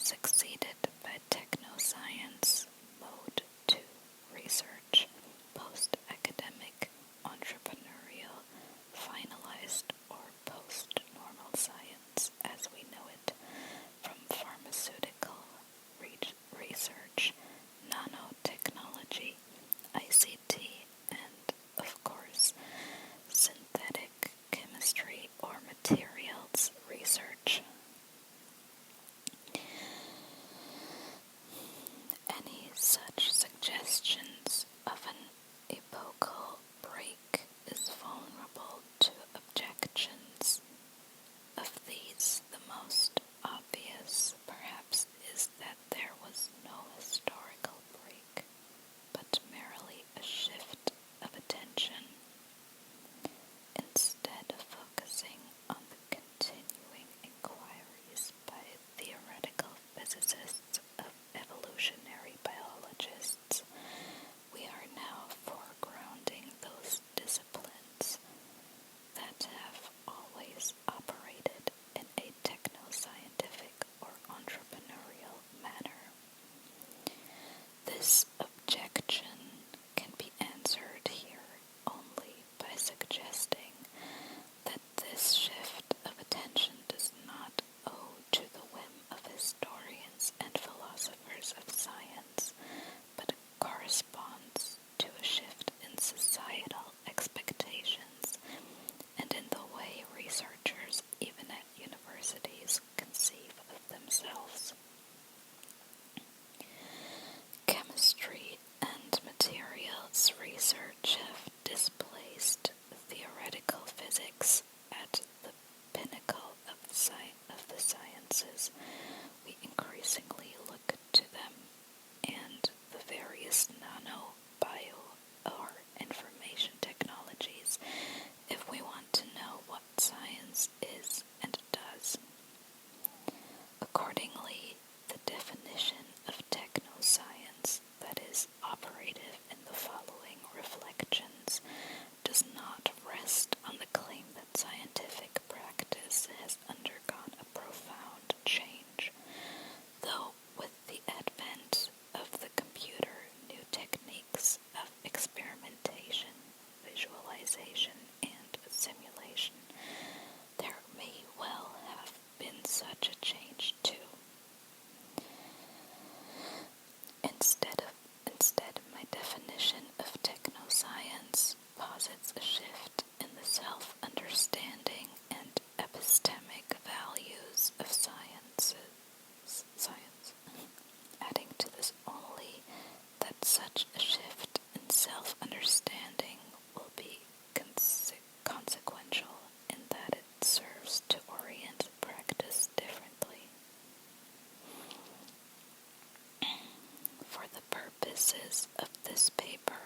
succeeded by Technoscience Mode 2 research, post-academic, entrepreneurial, finalized, or post-normal science as we know it, from pharmaceutical research, nanotechnology, ICT, and, of course, synthetic chemistry or materials research. Any such suggestions of an epochal break is vulnerable to objections. Of these, the most obvious, perhaps, is that there was no historical break, but merely a shift of attention. Instead of focusing on the continuing inquiries by theoretical physicists of evolutionary biologists, we are now foregrounding those disciplines that have always operated in a techno-scientific or entrepreneurial manner. This objection can be answered here only by suggesting that this shift of attention does not owe to the whim of historians and philosophers of science, but corresponds to a shift in societal expectations and in the way researchers, even at universities, conceive of themselves. Chemistry and materials research have displaced theoretical physics at the pinnacle of the sciences. We increasingly look to them and the various nano, bio, or information technologies if we want to know what science is and does. Accordingly, the definition of technoscience that is operative in the following reflections does not rest on the claim that scientific practice has undergone a profound change, though with the advent of the computer, new techniques of experimentation, visualization, and simulation, there may well have been such a change too. Instead, my definition of technoscience posits a shift in the self-understanding and epistemic values of science, adding to this only that such a shift in self-understanding will be consequential in that it serves to orient practice differently. For the purposes of this paper,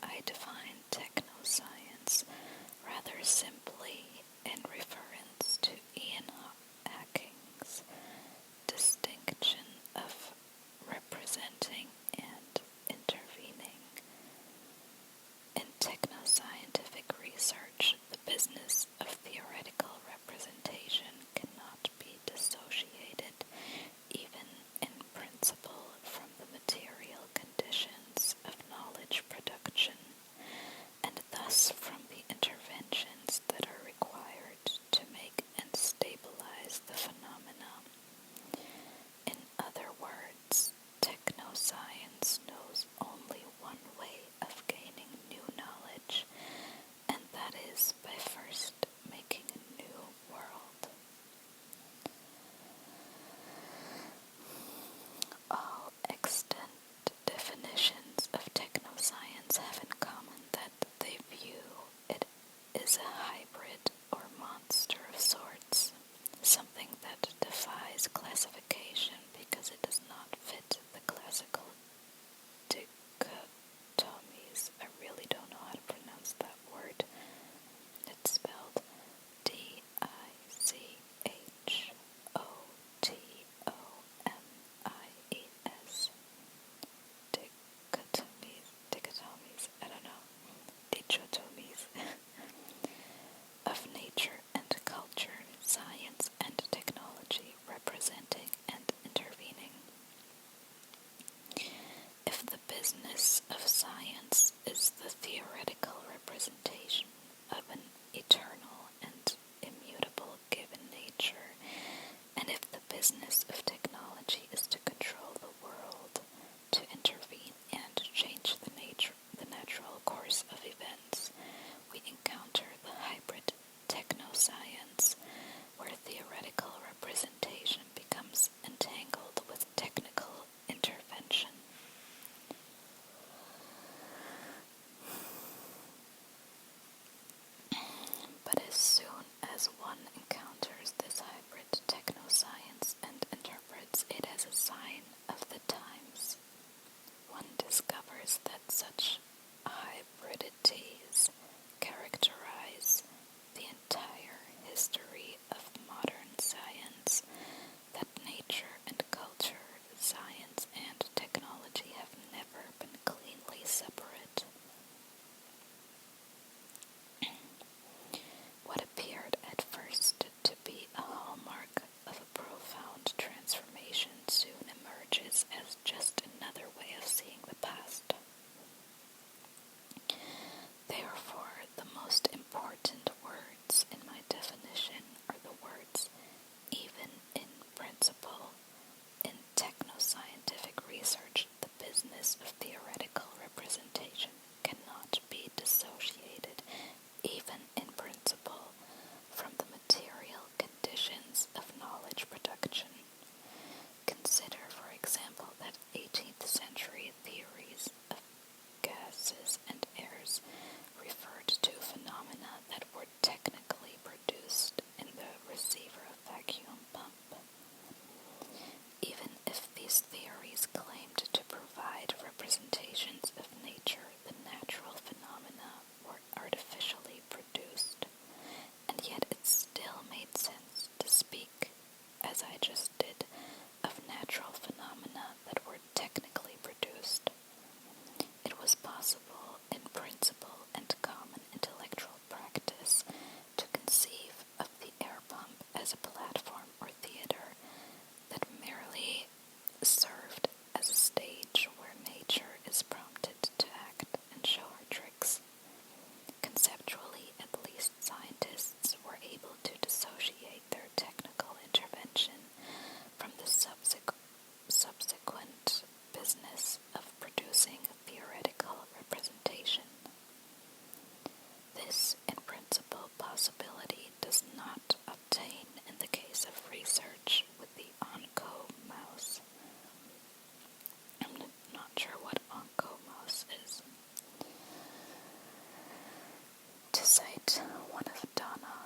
I define technoscience rather simply in reference to Ian Hacking's distinction of representing and intervening. In technoscientific research, the business of theoretical representation cannot be dissociated, even in principle, from the material conditions of knowledge production, and thus from the interventions that are required to make and stabilize the phenomena. In other words, technoscience knows only one way of gaining new knowledge, and that is by first making a new world. All extant definitions of technoscience have in common that they view it as a hybrid or monster of sorts, something that defies classification because it does not fit the classical dichotomies. I really don't know how to pronounce that word. It's spelled D-I-C-H-O-T-O-M-I-E-S. Dichotomies, I don't know. Dichotomies of nature and culture, science and technology, representing and intervening. served as a stage where nature is prompted to act and show her tricks. Conceptually, at least, scientists were able to dissociate their technical intervention from the subsequent business of producing a theoretical representation. This, in principle, possibility does not obtain in the case of research with the Onco mouse. I'm not sure what Onco mouse is. To cite one of Donna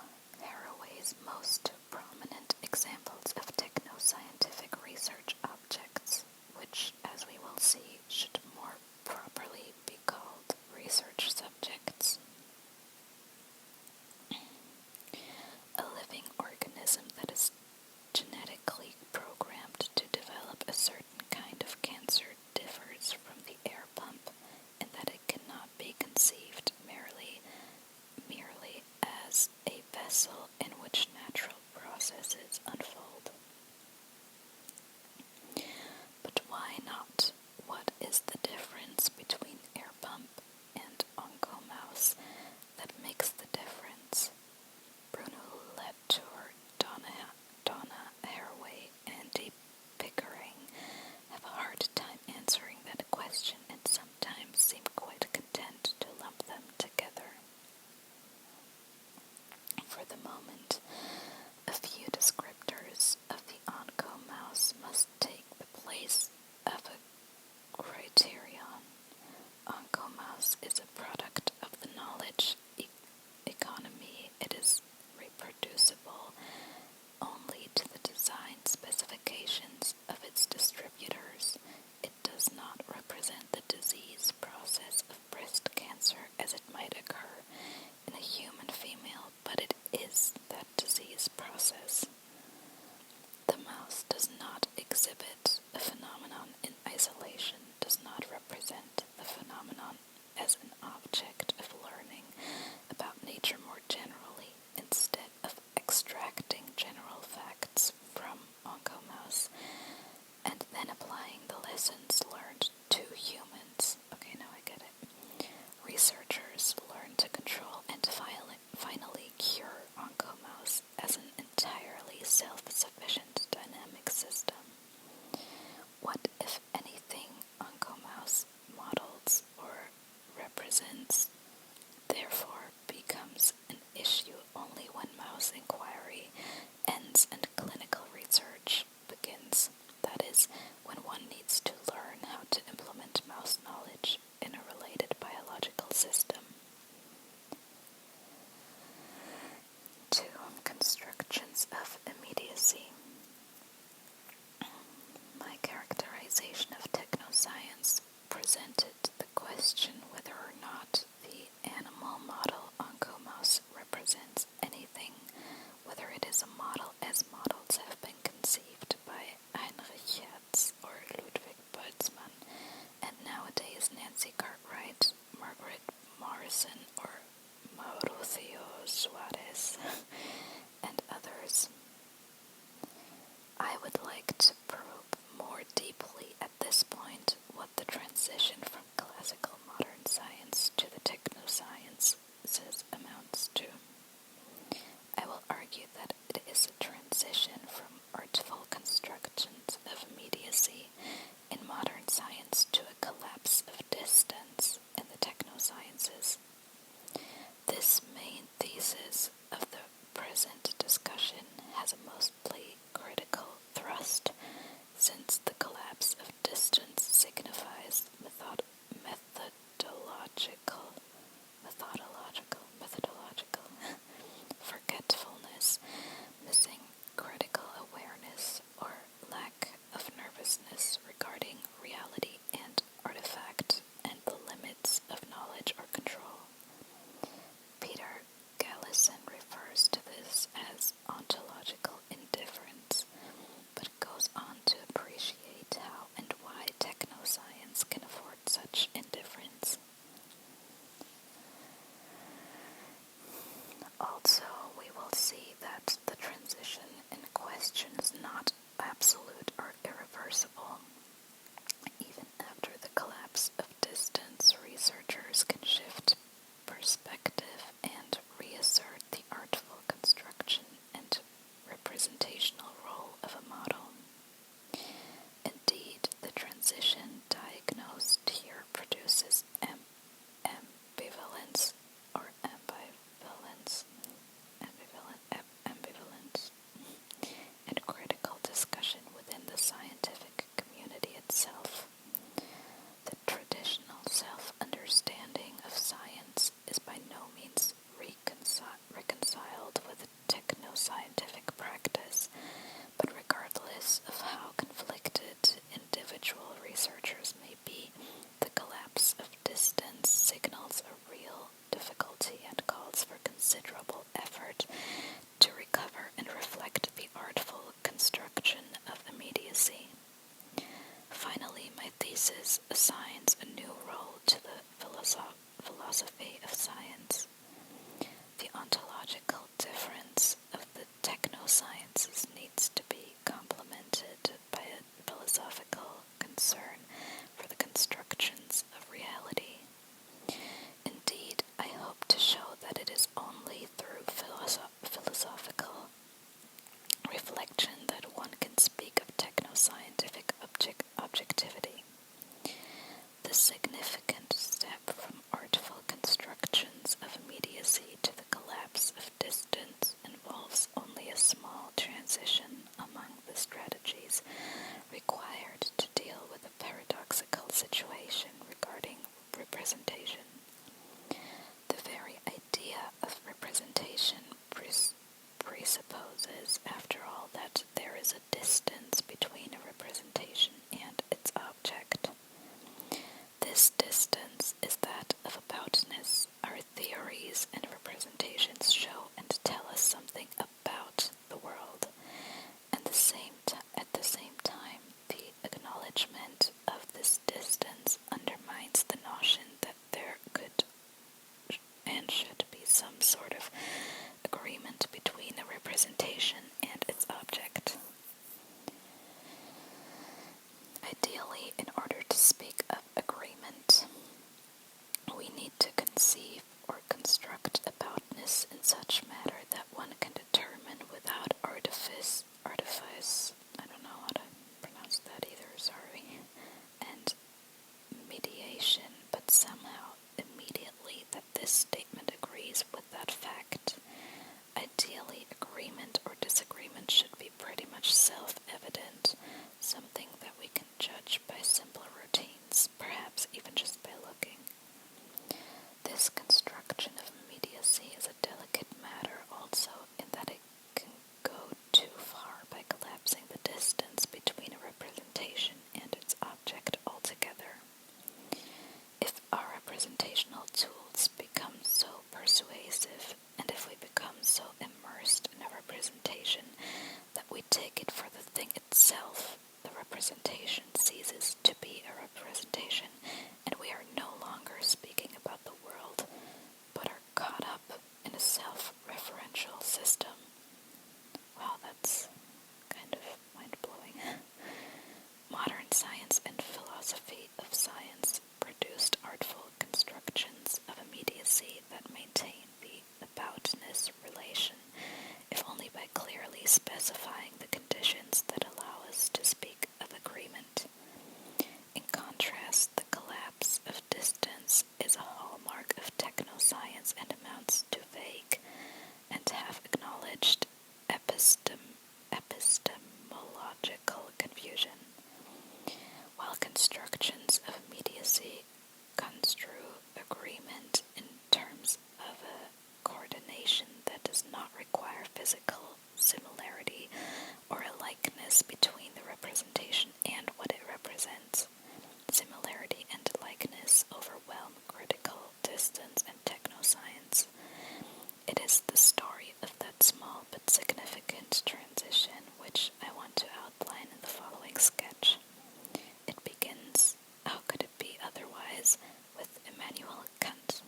Haraway's most prominent examples of technoscientific research objects, which, as we will see, should more properly be called research subjects. A living organism that is genetically programmed to develop a certain kind of cancer differs from the air pump in that it cannot be conceived merely as a vessel in which natural processes unfold. But why not? What is the difference between air pump and oncomouse that makes the difference? Bruno Latour, Donna Haraway, and Andy Pickering have a hard time answering that question and sometimes seem quite content to lump them together. For the moment, a few descriptors of the oncomouse must take the place of a criterion. Oncomouse is a product of the knowledge economy. It is reproducible only to the design specifications of its distributors. It does not represent the disease process of breast cancer as it might occur in a human female, but it is that disease process. The mouse does not exhibit a phenomenon in isolation, does not represent the phenomenon as an object of learning about nature more generally, instead of extracting general facts from oncomouse and then applying the lessons learned to humans. Okay, now I get it. Researchers learn to control and finally cure oncomouse as an entirely self-sufficient dynamic system. What, if anything, oncomouse models or represents, therefore, becomes an issue only when mouse inquiry ends and clinical research begins. That is, when one needs to learn how to implement mouse knowledge in a related biological system. 2. Constructions of immediacy. My characterization of technoscience presented the question whether or not the animal model oncomouse represents anything, whether it is a model as models have been conceived by Heinrich Hertz or Ludwig Boltzmann, and nowadays Nancy Cartwright, Margaret Morrison, or Mauricio Suarez, and others. I would like to probe more deeply at this point what the transition from classical modern science to the technosciences amounts to. I will argue that it is a transition from artful constructions of immediacy in modern science to a collapse of distance in the technosciences. This main thesis of the present discussion has a mostly critical thrust, since the collapse of distance signifies methodological forgetfulness, missing critical situation regarding representation. The very idea of representation presupposes, after all, that there is a distance between a representation and its object. This distance is that of aboutness. Our theories and representations show and tell us something about the world, and at the same time, the acknowledgement of this distance undermines the notion that there could and should be some sort of agreement between a representation and its object. Ideally, in order to speak of agreement, we need to conceive or construct aboutness in such matter that one can determine without artifice, I don't know how to pronounce that either, sorry, and mediation, but somehow immediately that this statement agrees with that fact. Ideally, agreement or disagreement should be pretty much self-evident, something that we can judge by simpler routines, perhaps even just by looking. This construction of immediacy is a delicate matter also in that it can go too far by collapsing the distance between a representation and its object altogether. If our representational tools become so persuasive, and if we become so immersed in a representation that we take it for the thing itself, the representation ceases to be a representation, and we are no longer speaking about the world, but are caught up in a self-referential system. Wow, that's kind of mind-blowing. Modern science and philosophy of science produced artful constructions of immediacy that maintain the aboutness relation, if only by clearly specifying the conditions that allow us to speak of agreement. In contrast, the collapse of distance is a hallmark of technoscience and amounts to vague and half-acknowledged epistemological confusion. While constructions of immediacy construe agreement in terms of a coordination that does not require physical similarity or a likeness between the representation and what it represents, similarity and likeness overwhelm critical distance and technoscience. It is the story of that small but significant transition which I want to outline in the following sketch. It begins, how could it be otherwise, with Immanuel Kant.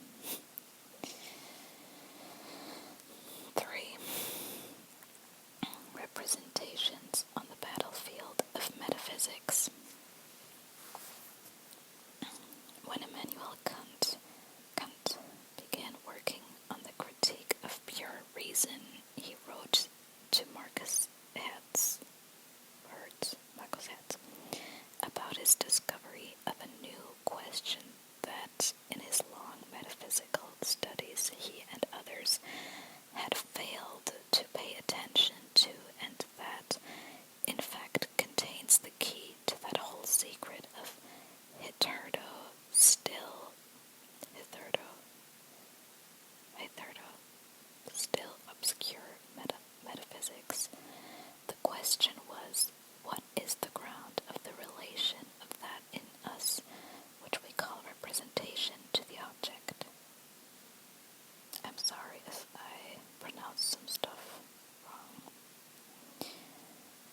3. Representations on the battlefield of metaphysics. When Immanuel Kant began working on the critique of pure reason, he wrote to Marcus Hertz about his discovery of a new question that, in his long metaphysical studies, he and others had failed to pay attention to, and that, in fact, contains the key to that whole secret of hitherto still obscure metaphysics. The question was, what is the ground of the relation of that in us which we call representation to the object? I'm sorry if I pronounced some stuff wrong.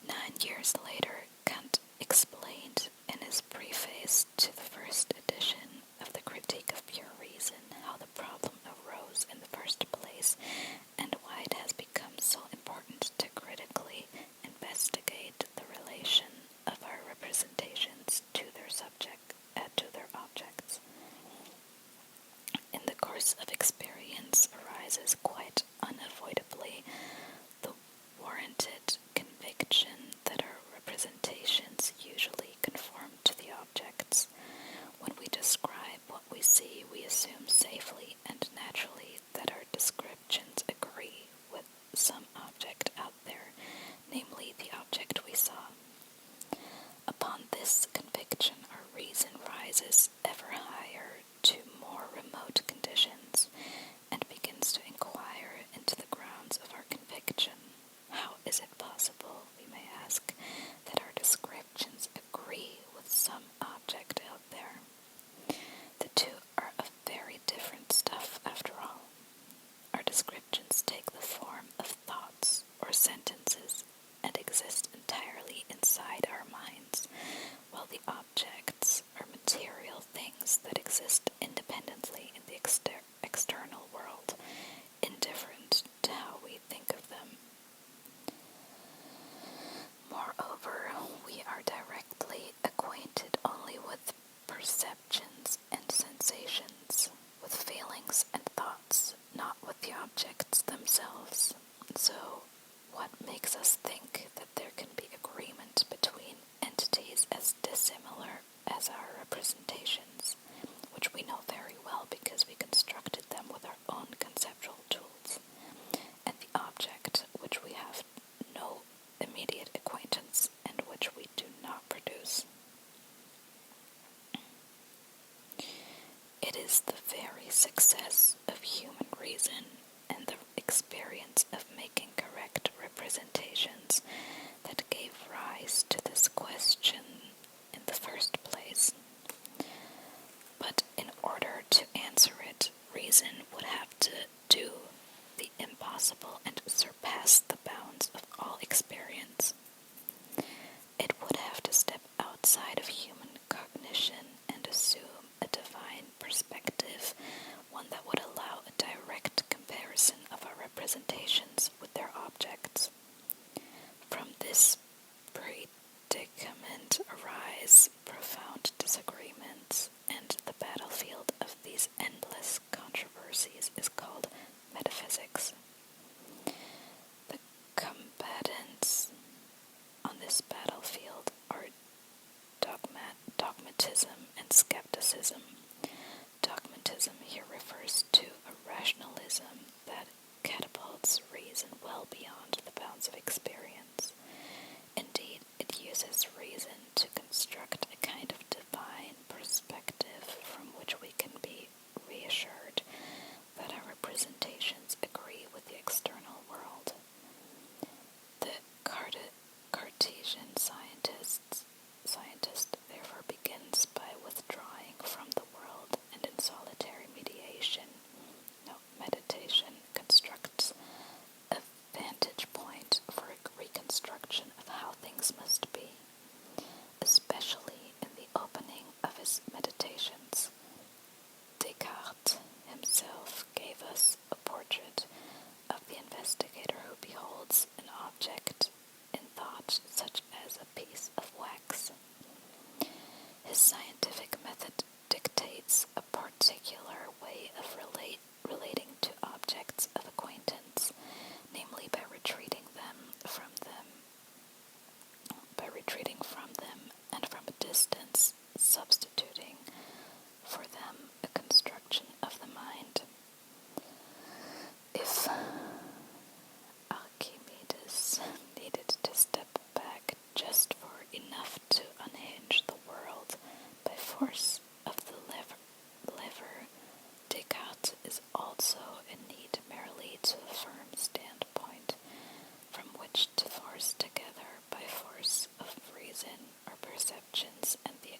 9 years later, Kant explained in his preface to the first edition of the Critique of Pure Reason how the problem arose in the first place and why it has become so important to critically investigate the relation of our representations to their objects. In the course of experience arises quite unavoidably the warranted conviction that our representations usually conform to the objects. When we describe what we see, we assume safely and naturally that our descriptions agree with some object out there, namely the object we saw. Upon this conviction, our reason rises outside our minds, while the objects are material things that exist independently in the external world, indifferent to how we think of them. Moreover, we are directly acquainted only with perceptions and sensations, with feelings and thoughts, not with the objects themselves. So, what makes us think that there can be agreement between entities as dissimilar as our representations, which we know very well because we constructed them with our own conceptual tools, and the object which we have no immediate acquaintance and which we do not produce? It is the very success of human reason and the experience of making correct representations that gave rise to this question in the first place. But in order to answer it, reason would have to do the impossible and surpass the bounds of all experience. It would have to step outside of human cognition and assume a divine perspective, one that would allow a direct comparison of our representations with their objects. From this predicament arise profound disagreements, and the battlefield of these endless controversies is called metaphysics. The combatants on this battlefield are dogmatism and skepticism. Dogmatism here refers to a rationalism that catapults reason well beyond the bounds of experience. Indeed, it uses reason to construct a kind of divine perspective from which we can be reassured that our representations agree with the external world. The Cartesian scientist therefore begins by withdrawing from the world and in solitary meditation constructs a vantage point for a reconstruction of how things must be, especially in the opening of his meditations. Descartes himself gave us a portrait of the investigator who beholds an object in thought such as a piece of wax. His scientific method dictates a particular way of relating to objects of acquaintance, namely by retreating from them and from a distance, substituting for them a construction of the mind. If Archimedes needed to step back just for enough to unhinge the world by force of the lever, Descartes is also in need merely to a firm standpoint from which to force together by force of reason or perceptions and the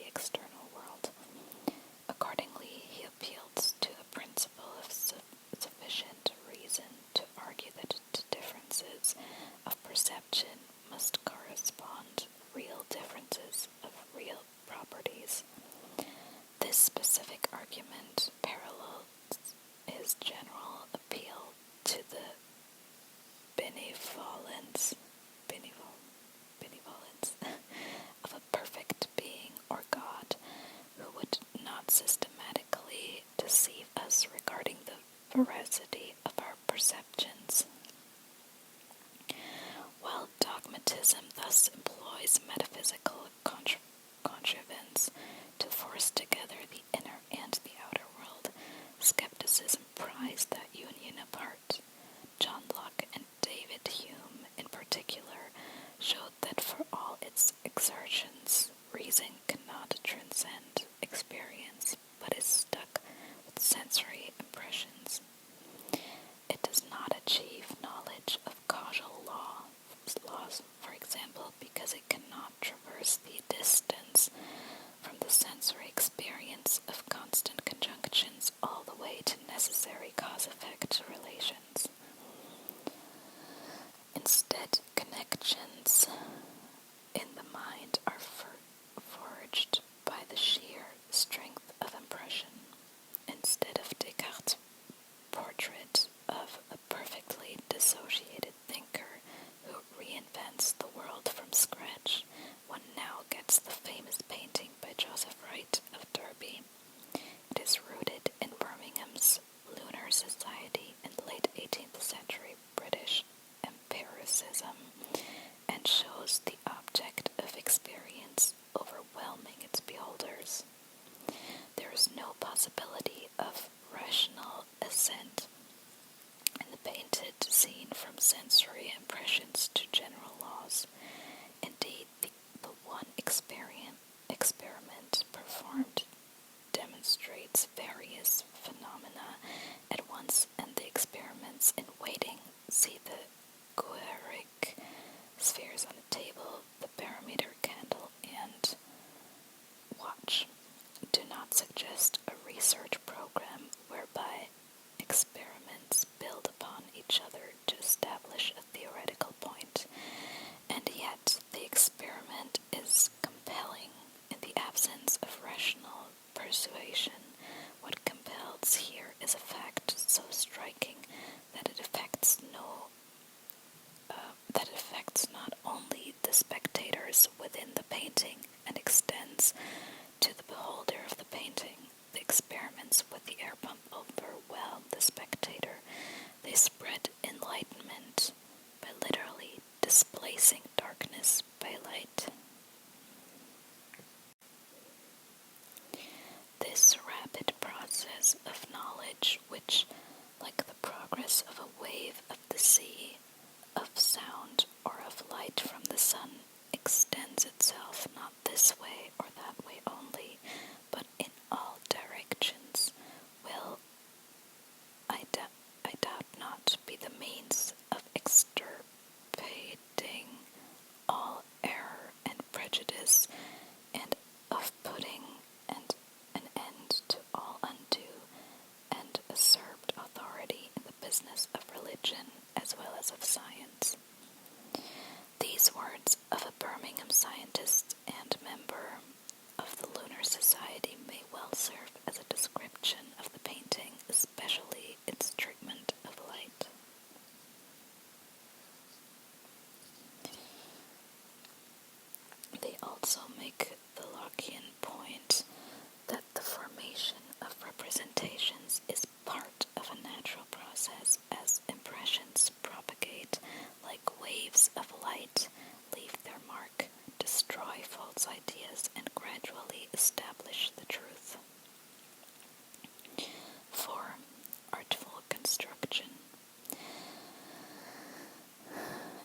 external world. Accordingly, he appeals to a principle of sufficient reason to argue that to differences of perception must correspond real differences of real properties. This specific argument parallels his general appeal to the benevolence of a perfect being or God who would not systematically deceive us regarding the veracity of our perceptions. While dogmatism thus employs metaphysical contrivance to force together the inner and the outer world, skepticism prized that union apart. John Locke and David Hume, in particular, showed that for all its exertions, reason cannot transcend experience, but is stuck with sensory impressions. It does not achieve knowledge of causal laws, for example, because it cannot traverse the distance from the sensory experience of constant conjunctions all the way to necessary cause-effect relations. Instead, connections and shows the object of experience overwhelming its beholders. There is no possibility of rational assent in the painted scene from sensory impressions to general laws. Indeed, the one experiment performed demonstrates various phenomena at once, and the experiments in waiting see the goeric spheres on the table, the barometer candle, and watch do not suggest a research program whereby experiments build upon each other to establish a theoretical point, and yet the experiment is compelling in the absence of rational persuasion. What compels here is a fact so striking that it affects not only the spectators within the painting and extends to the beholder of the painting. The experiments with the air pump overwhelm the spectator. They spread enlightenment by literally displacing darkness by light. This rapid process of knowledge, which, like the progress of a wave of the sea, of sound or of light from the sun, extends itself not this way or that way only, but in all directions, will, I doubt not, be the means of extirpating all error and prejudice, and of putting an end to all undue and usurped authority in the business of religion as well as of science. These words of a Birmingham scientist and member of the Lunar Society may well serve as a description of the painting, especially its treatment of light. They also make the Lockean point that the formation of representations is part of a natural process, as impressions propagate like waves of light, leave their mark, destroy false ideas, and gradually establish the truth. 4. Artful construction.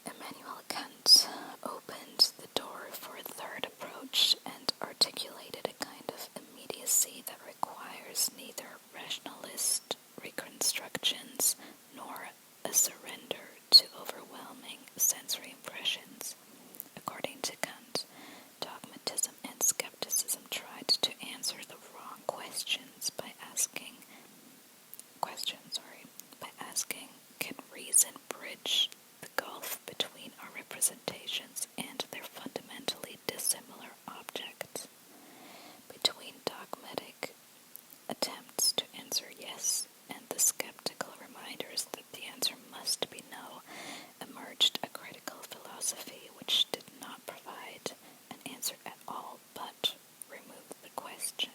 Immanuel Kant opened the door for a third approach and articulated a kind of immediacy that requires neither rationalist reconstructions nor a surrender to overwhelming sensory impressions. According to Kant, dogmatism and skepticism tried to answer the wrong questions by asking, can reason bridge the gulf between our representations and their fundamentally dissimilar objects? Between dogmatic attempts to answer yes and the skeptical reminders that the answer must be no, emerged a critical philosophy which did not provide an answer at all, but removed the question.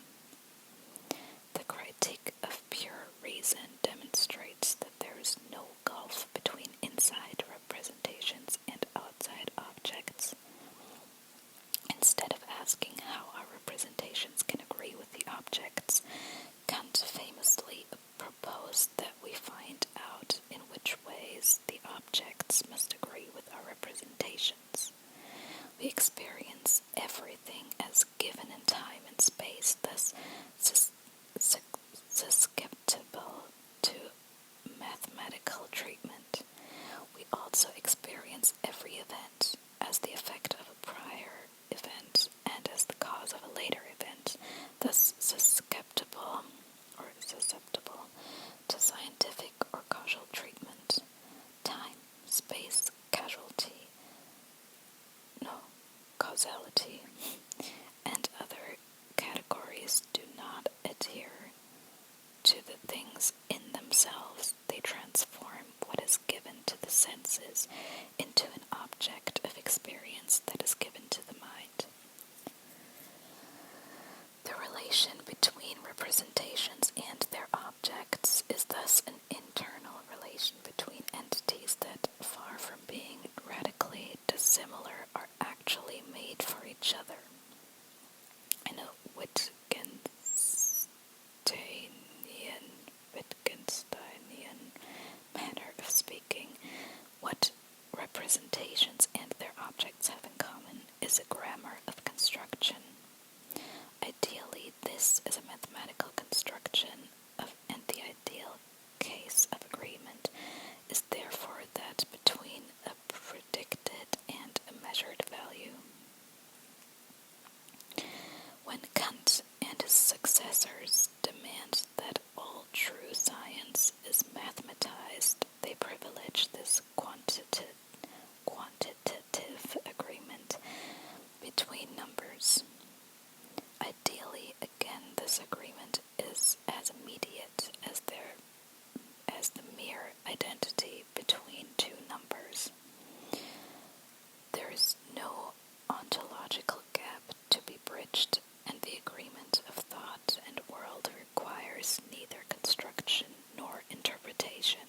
The critique of pure reason demonstrates that there is no gulf between inside representations and outside objects. Instead of asking how our representations can agree with the objects, Kant famously proposed that we find out in which ways the objects must agree with our representations. We experience everything as given in time and space, thus susceptible to mathematical treatment. We also experience every event as the effect of a prior event and as the cause of a later event, thus susceptible to scientific or causal treatment. Time, space, causality, and other categories do not adhere to the things in themselves. They transform what is given to the senses into an object of experience that is given to the mind. The relation between representations and their objects is thus an internal relation between entities that, far from being radically dissimilar each other. In a Wittgensteinian manner of speaking, what representations and their objects have in common is a grammar of construction. Ideally, this is a mathematical construction and the ideal case of agreement is therefore that between a predicted and a measured value. When Kant and his successors demand that all true science is mathematized, they privilege this quantitative agreement between numbers. Ideally, again, this agreement is as immediate as the mere identity between two numbers. There is no ontological gap to be bridged, and the agreement of thought and world requires neither construction nor interpretation.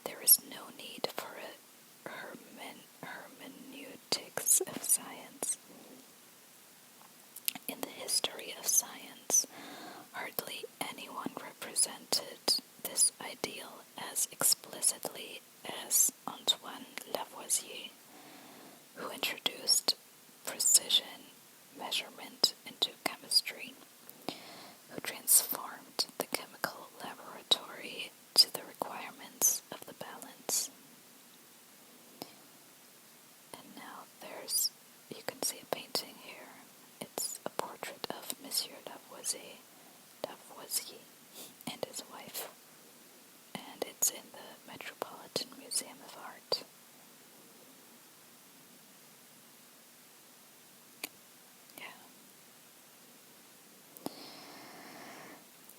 There is no need for a hermeneutics of science. In the history of science, hardly anyone represented this ideal as explicitly as Antoine Lavoisier, who introduced precision measurement into chemistry, who transformed the chemical laboratory to the requirements of the balance. And now you can see a painting here. It's a portrait of Monsieur Lavoisier and his wife, and it's in the Metropolitan Museum of Art.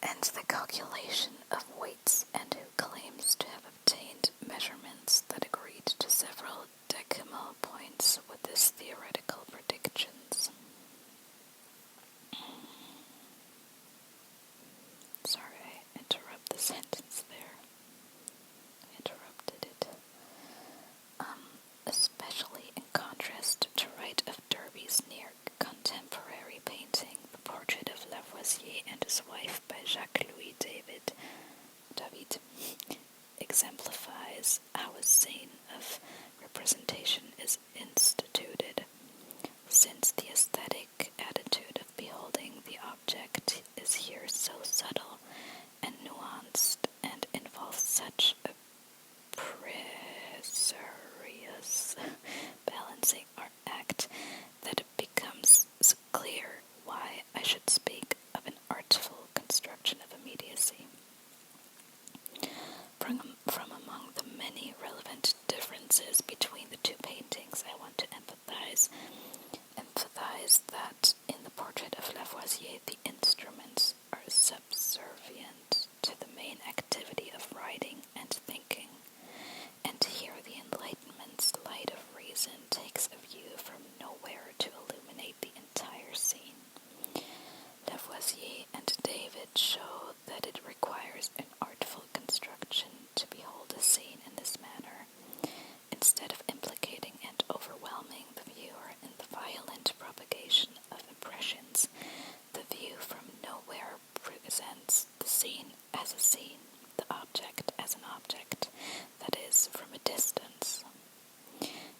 And the calculation of weights, and who claims to have obtained measurements that agreed to several decimal points with his theoretical predictions. Sorry, I interrupt the sentence there. I interrupted it. Especially in contrast to Wright of Derby's near contemporary painting, The Portrait of Lavoisier and His Wife by Jacques-Louis David exemplifies how a scene of representation is instituted, since the aesthetic attitude of beholding the object is here so subtle and nuanced and involves such a precarious balancing act that it becomes clear why I should speak of an artful construction of immediacy. From among the many relevant differences between the two paintings, I want to emphasize that in the portrait of Lavoisier, the instruments are subservient to the main activity of writing and thinking, and here the Enlightenment's light of reason takes a view from nowhere to illuminate the entire scene. Lavoisier and David show that it requires an artful construction to behold a scene in this manner, instead of implicating and overwhelming the viewer in the violent propagation of impressions. The view from nowhere presents the scene as a scene, the object as an object, that is, from a distance.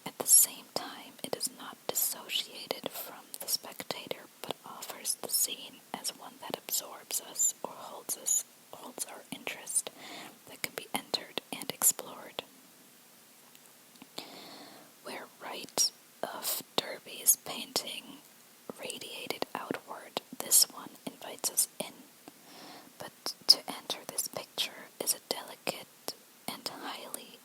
At the same time, it is not dissociated from the spectator, but offers the scene as one that absorbs us or holds our interest, that can be entered and explored. Where Wright of Derby's painting radiated outward, this one invites us in. But to enter this picture is a delicate and highly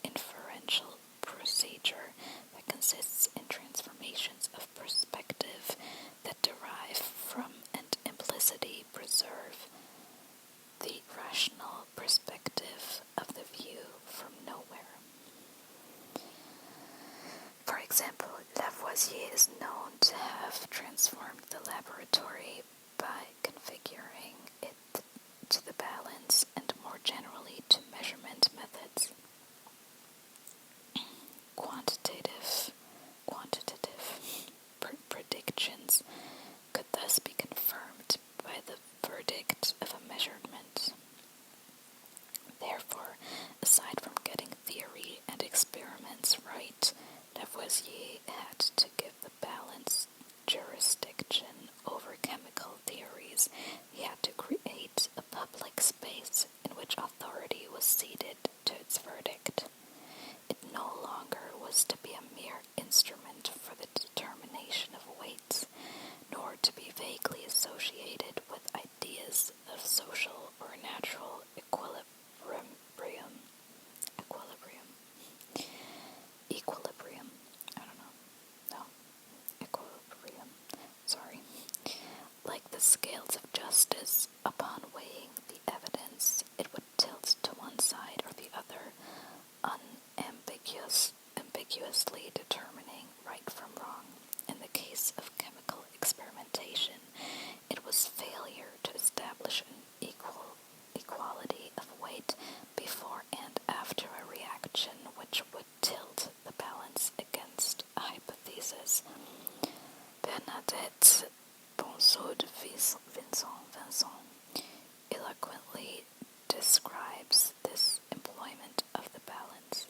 inferential procedure that consists in transformations of perspective that derive from and implicitly preserve the rational perspective of the view from nowhere. For example, Lavoisier is known to have transformed the laboratory by configuring it to the balance and more generally to measurement methods. Lavoisier had to give the balance jurisdiction over chemical theories. He had to create a public space in which authority was ceded to its verdict. It no longer was to be a mere instrument for the determination of weights, nor to be vaguely associated with ideas of social or natural equilibrium. Like the scales of justice, upon weighing the evidence, it would tilt to one side or the other, ambiguously determining right from wrong. In the case of chemical experimentation, it was failure to establish an equality of weight before and after a reaction which would tilt the balance against a hypothesis. Bernadette Vincent eloquently describes this employment of the balance.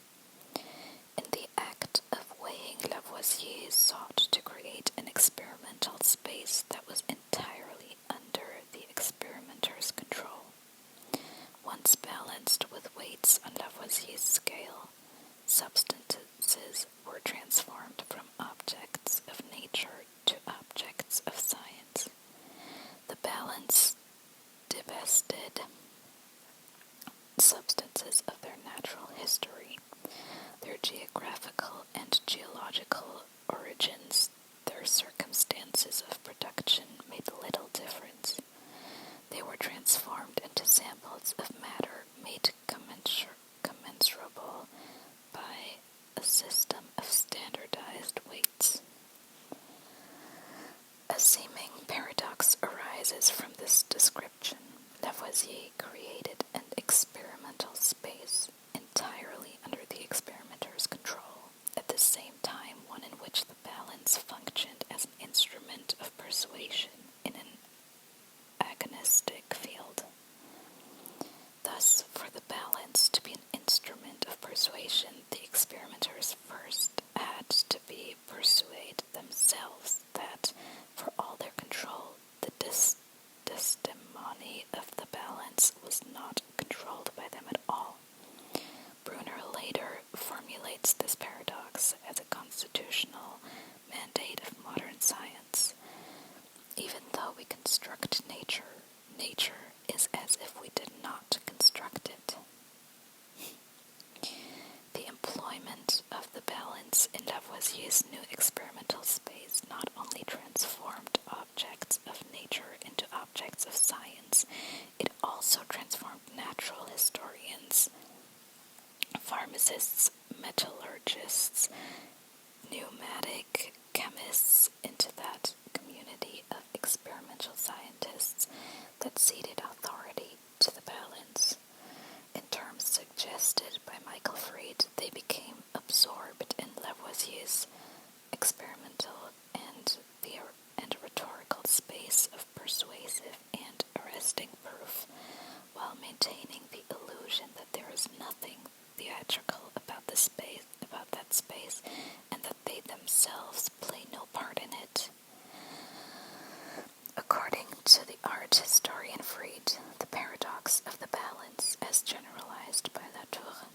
In the act of weighing, Lavoisier sought to create an experimental space that was entirely under the experimenter's control. Once balanced with weights on Lavoisier's scale, substances were transformed from objects of nature to objects of science. The balance divested substances of their natural history, their geographical and geological origins, their circumstances of production made little difference. They were transformed into samples of matter made commensurable by a system of standardized weights. A seeming paradox arises from this description. Lavoisier created an experimental space entirely under the experimenter's control, at the same time one in which the balance functioned as an instrument of persuasion in an agonistic field. Thus, for the balance to be an instrument of persuasion, the experimenters first had to be persuade themselves that, for all their control, the testimony of the balance was not controlled by them at all. Brunner later formulates this paradox as a constitutional mandate of modern science. Even though we construct nature, nature is as if we did not construct it. The employment of the balance in Lavoisier's new experimental space not only transformed objects of nature into objects of science, it also transformed natural historians, pharmacists, metallurgists, pneumatic chemists into that community of experimental scientists that ceded authority to the balance. In terms suggested by Michael Fried, they became absorbed in Lavoisier's experimental and rhetorical space of persuasive and arresting proof, while maintaining the illusion that there is nothing theatrical about that space, and that they themselves play no part in it. According to the art historian Fried, the paradox of the balance, as generalized by Latour,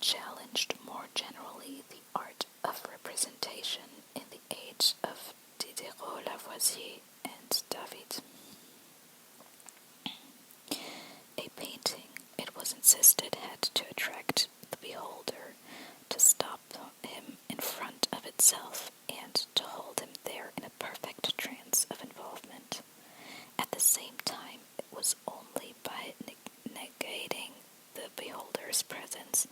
challenged more generally the art of representation in the age of Diderot, Lavoisier, and David. A painting, it was insisted, had to attract the beholder, to stop him in front of itself, and to hold him there in a perfect trance of involvement. At the same time, it was only by negating the beholder's presence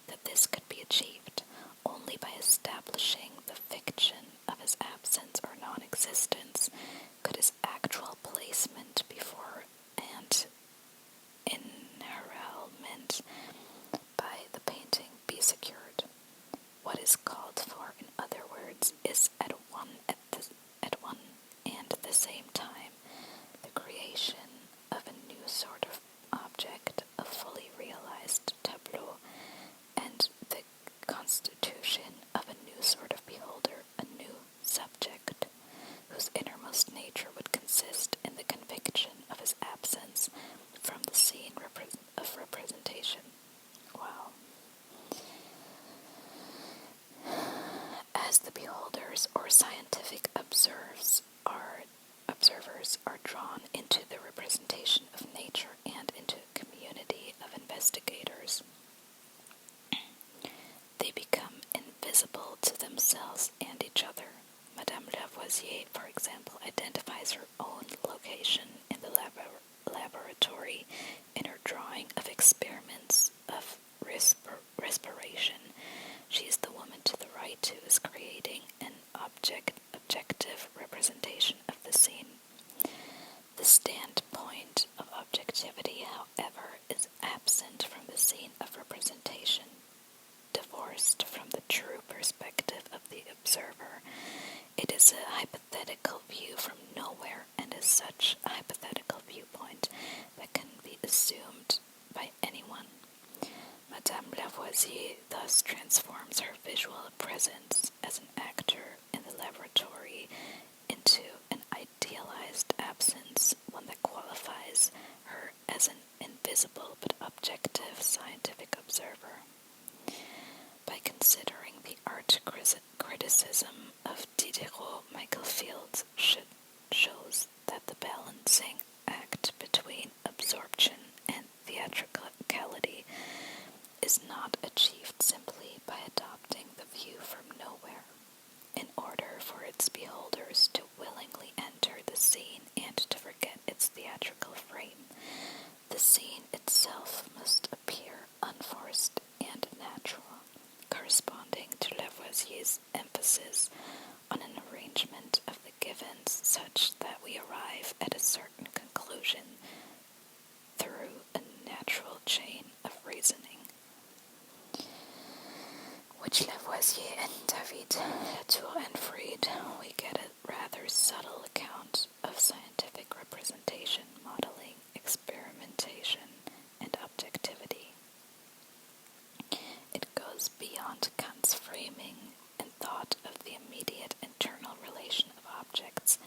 that this could be achieved, only by establishing the fiction of his absence or non-existence beholders or scientific observers are drawn into the representation of nature and into a community of investigators. They become invisible to themselves and each other. Madame Lavoisier, for example, identifies her own location in the laboratory in her drawing of experiments of respiration. She is the woman to the right who is creating an objective representation of the scene. The standpoint of objectivity, however, is absent from the scene of representation, divorced from the true perspective of the observer. It is a hypothetical view from nowhere, and as such, a hypothetical viewpoint that can be assumed by anyone. Madame Lavoisier thus transforms her visual presence as an actor in the laboratory into an idealized absence, one that qualifies her as an invisible but objective scientific observer. By considering the art criticism of Diderot, Michael Field shows that the balancing act between absorption and theatricality is not achieved simply by adopting the view from nowhere. In order for its beholders to willingly enter the scene and to forget its theatrical frame, the scene itself must appear unforced and natural, corresponding to Lavoisier's emphasis on an arrangement of the givens such that we arrive at a certain conclusion through a natural chain of reasoning, which Lavoisier and David, Latour and Fried, we get a rather subtle account of scientific representation, modeling, experimentation, and objectivity. It goes beyond Kant's framing and thought of the immediate internal relation of objects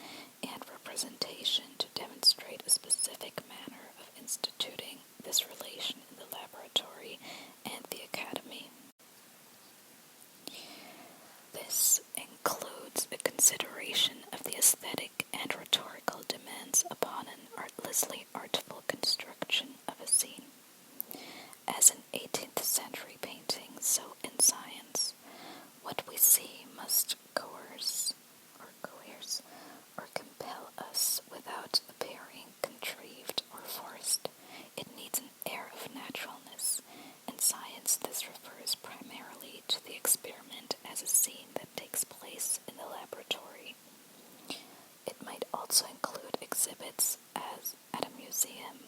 and representation to demonstrate a specific manner of instituting this relation in the laboratory and the academy. This includes a consideration of the aesthetic and rhetorical demands upon an artlessly artful construction of a scene. As in 18th century painting, so in science, what we see must coerce or compel us without appearing contrived or forced. It needs an air of naturalness. In science, this refers primarily to the experiment as a scene that takes place in the laboratory. It might also include exhibits as at a museum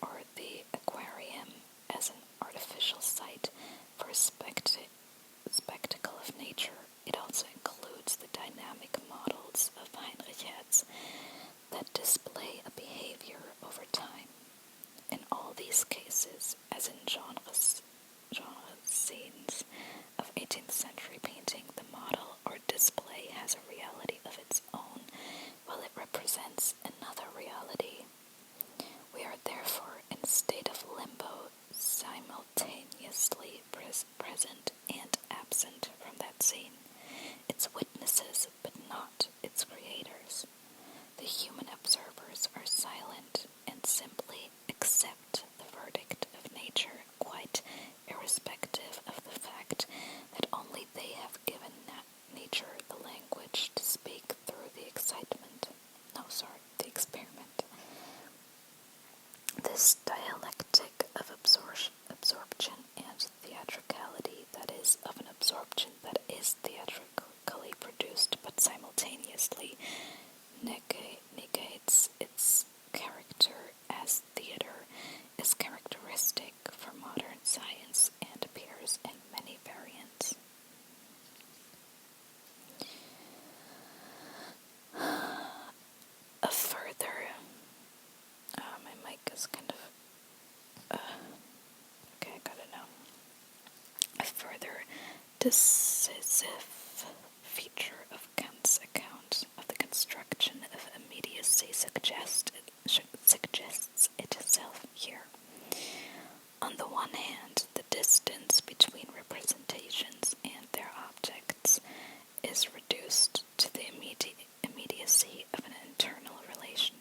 or the aquarium as an artificial site for a spectacle of nature. It also includes the dynamic models of Heinrich Hertz that display a behavior over time. In all these cases, as in genre scenes of 18th century painting, the model or display has a reality of its own, while it represents another reality. We are therefore in a state of limbo, simultaneously present and absent from that scene, its witnesses but not its creators. The human observers are silent and simply accept the verdict of nature, quite irrespective of the fact that only they have given nature the language to speak through the experiment. This dialectic of absorption and theatricality, that is, of an absorption that is theatrically produced but simultaneously negates its character as theater, is characteristic for modern science and appears in many variants. A further, my mic is kind of, okay, I got it now. A further decisive feature of Kant's account of the construction of immediacy suggests itself here. On the one hand, the distance between representations and their objects is reduced to the immediacy of an internal relation.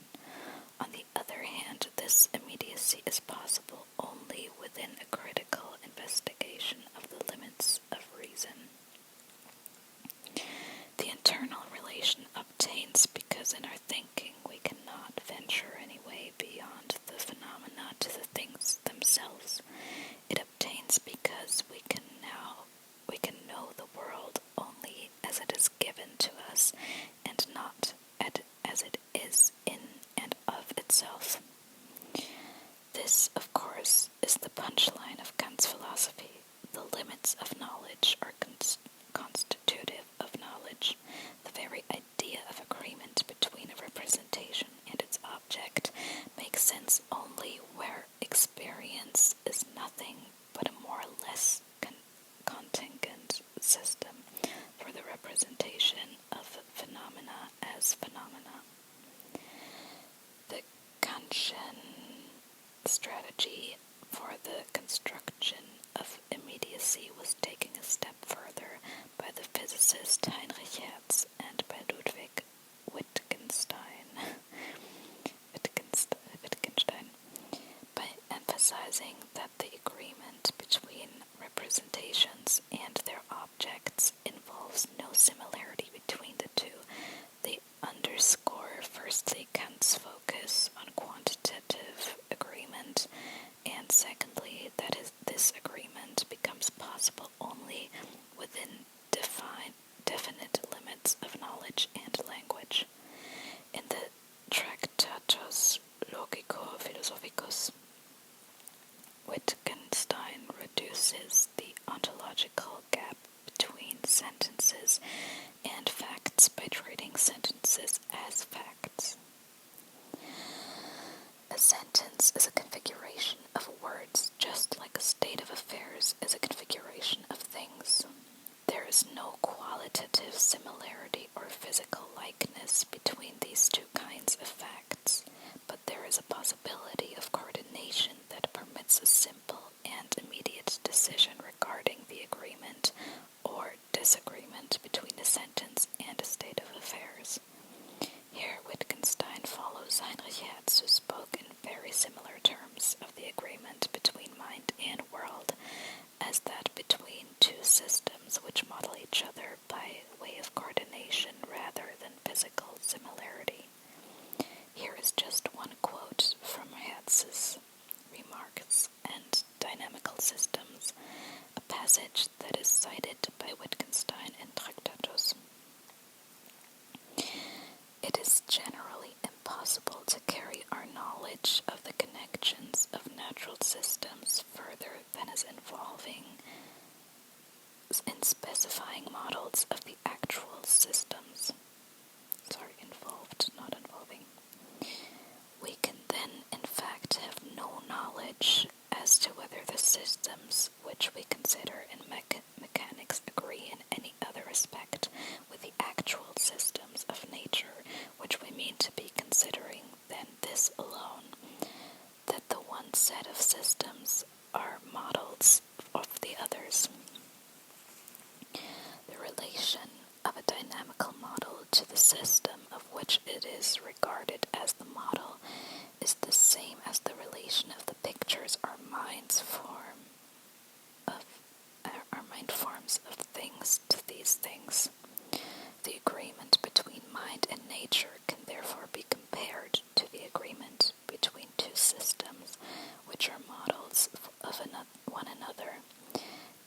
On the other hand, this immediacy is possible only within a critical investigation of the limits of reason. The internal relation obtains because in our thinking we cannot venture any way beyond the phenomena to the things themselves. It obtains because we can know the world only as it is given to us, and not as it is in and of itself. This, of course, is the punchline of Kant's philosophy. The limits of knowledge are constitutive of knowledge. The very idea of agreement between a representation and its object makes sense only where experience is nothing but a more or less contingent system for the representation of phenomena as phenomena. The Kantian strategy for the construction of immediacy was taken a step further by the physicist Heinrich Hertz and by Ludwig Wittgenstein, by emphasizing that the agreement between representations and their objects involves no similarity between the two. They underscore firstly Kant's focus on quantitative agreement, and secondly that this agreement becomes possible only within definite limits of knowledge and language. In the Tractatus Logico-Philosophicus, Wittgenstein reduces the ontological gap between sentences and facts by treating sentences as facts. A sentence is a configuration of words, just like a state of affairs is a configuration of things. There is no qualitative similarity or physical likeness between these two kinds of facts, but there is a possibility of coordination that permits a simple and immediate decision regarding the agreement or disagreement between a sentence and a state of affairs. Here Wittgenstein follows Heinrich Hertz, who spoke in very similar terms of the agreement between mind and world as that between two systems which model each other by way of coordination rather than physical similarity. Here is just one quote from Hertz's Remarks and Dynamical Systems, a passage that is cited by Wittgenstein in Tractatus. It is generally impossible to carry our knowledge of the connections of natural systems further than is in specifying models of the actual systems. Involved, not involving. We can then, in fact, have no knowledge as to whether the systems which we consider in mechanics agree in any other respect with the actual systems of nature which we mean to be considering than this alone, that the one set of systems are models of the others. The relation of a dynamical model to the system of which it is regarded as the model is the same as the relation of the pictures our mind forms of things to these things. The agreement between mind and nature can therefore be compared to the agreement between two systems which are models of one another,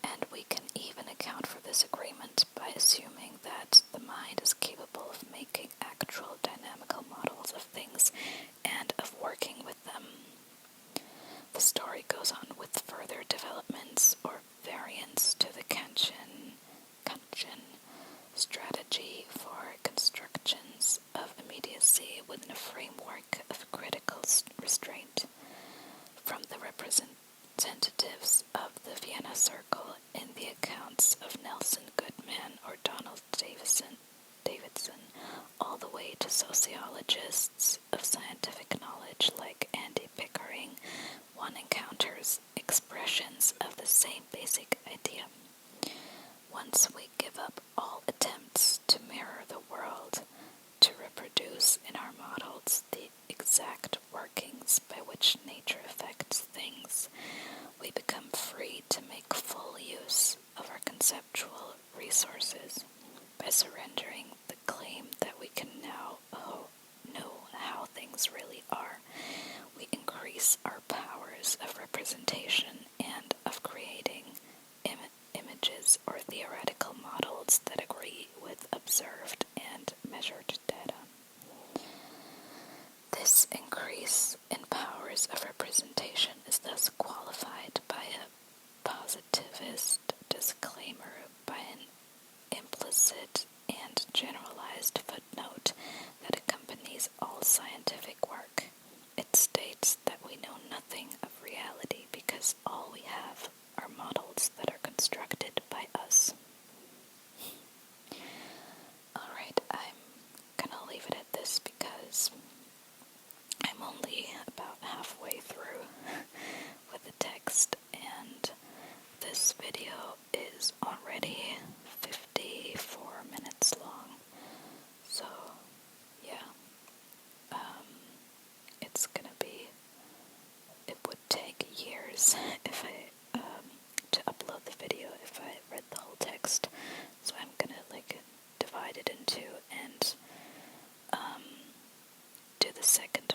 and we can even account for this agreement by assuming that the mind is capable of making actual dynamical models of things and of working with them. The story goes on with further developments or variants to the Kantian strategy for constructions of immediacy within a framework of critical restraint. From the representatives of the Vienna Circle in the accounts of Nelson Goodman or Donald Davidson, all the way to sociologists of scientific knowledge like Andy Pickering, one encounters expressions of the same basic idea. Once we give up all attempts to mirror the world introduce in our models the exact workings by which nature affects things, we become free to make full use of our conceptual resources. By surrendering the claim that we can now know how things really are, we increase our powers of representation and of creating images or theoretical models that agree with observed and measured data. This increase in powers of representation is thus qualified by a positivist disclaimer, by an implicit and generalized footnote that accompanies all scientific work. It states that we know nothing of reality because all we have are models that are constructed by us. Alright, I'm gonna leave it at this because I'm only about halfway through with the text, and this video is already 54 minutes long. So, yeah, it's gonna be, it would take years if to upload the video if I read the whole text. So I'm gonna divide it in two and do the second